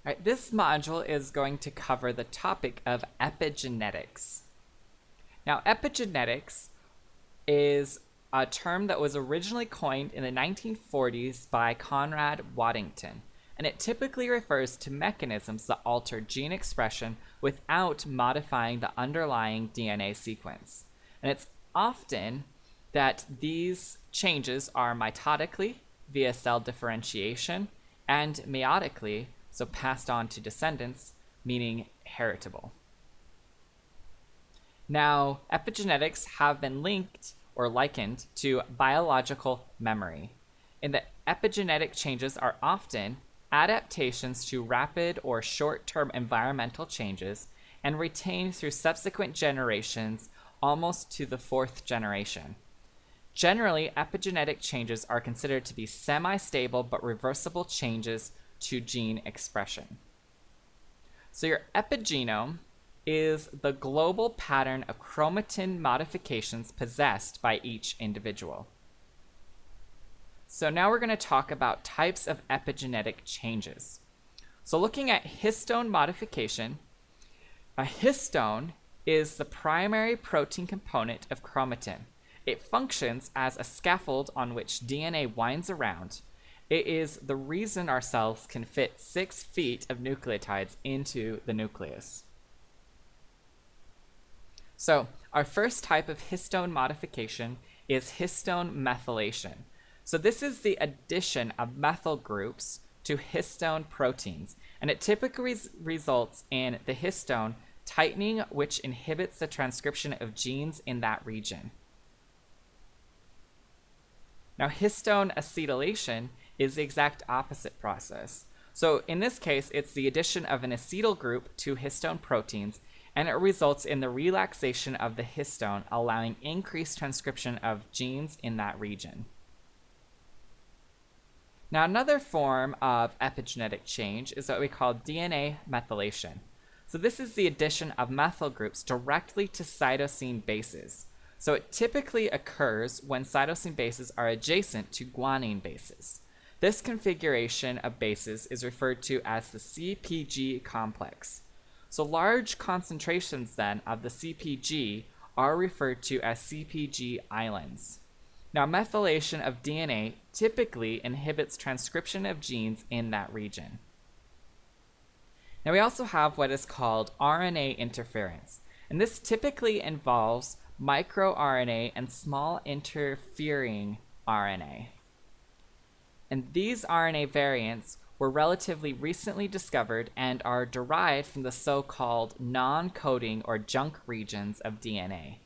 Alright, this module is going to cover the topic of epigenetics. Now, epigenetics is a term that was originally coined in the 1940s by Conrad Waddington, and it typically refers to mechanisms that alter gene expression without modifying the underlying DNA sequence. And it's often that these changes are mitotically via cell differentiation and meiotically, so passed on to descendants, meaning heritable. Now, epigenetics have been linked or likened to biological memory, in that epigenetic changes are often adaptations to rapid or short-term environmental changes and retained through subsequent generations almost to the fourth generation. Generally, epigenetic changes are considered to be semi-stable but reversible changes to gene expression. So your epigenome is the global pattern of chromatin modifications possessed by each individual. So now we're going to talk about types of epigenetic changes. So looking at histone modification, a histone is the primary protein component of chromatin. It functions as a scaffold on which DNA winds around. It is the reason our cells can fit 6 feet of nucleotides into the nucleus. So our first type of histone modification is histone methylation. So this is the addition of methyl groups to histone proteins, and it typically results in the histone tightening, which inhibits the transcription of genes in that region. Now, histone acetylation is the exact opposite process. So in this case, it's the addition of an acetyl group to histone proteins, and it results in the relaxation of the histone, allowing increased transcription of genes in that region. Now, another form of epigenetic change is what we call DNA methylation. So this is the addition of methyl groups directly to cytosine bases. So it typically occurs when cytosine bases are adjacent to guanine bases. This configuration of bases is referred to as the CpG complex. So large concentrations then of the CpG are referred to as CpG islands. Now, methylation of DNA typically inhibits transcription of genes in that region. Now, we also have what is called RNA interference, and this typically involves microRNA and small interfering RNA. And these RNA variants were relatively recently discovered and are derived from the so-called non-coding or junk regions of DNA.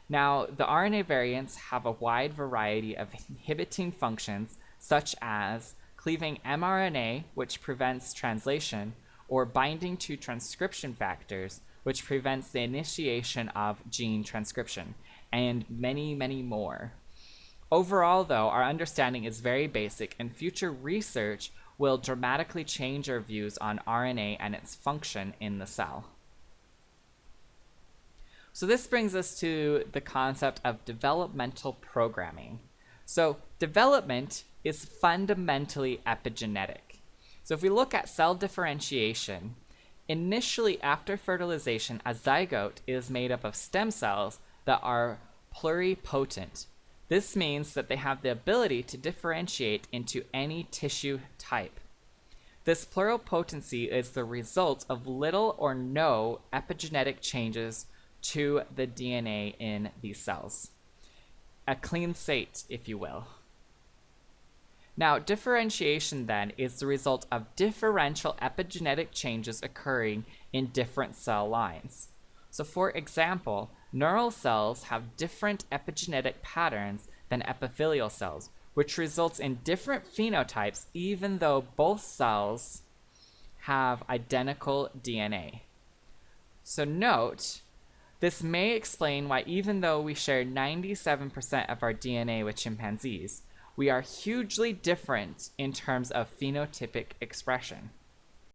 Now, the RNA variants have a wide variety of inhibiting functions, such as cleaving mRNA, which prevents translation, or binding to transcription factors, which prevents the initiation of gene transcription, and many, many more. Overall, though, our understanding is very basic, and future research will dramatically change our views on RNA and its function in the cell. So this brings us to the concept of developmental programming. So development is fundamentally epigenetic. So if we look at cell differentiation, initially after fertilization, a zygote is made up of stem cells that are pluripotent. This means that they have the ability to differentiate into any tissue type. This pluripotency is the result of little or no epigenetic changes to the DNA in these cells. A clean slate, if you will. Now, differentiation then is the result of differential epigenetic changes occurring in different cell lines. So for example, neural cells have different epigenetic patterns than epithelial cells, which results in different phenotypes even though both cells have identical DNA. So note, this may explain why even though we share 97% of our DNA with chimpanzees, we are hugely different in terms of phenotypic expression.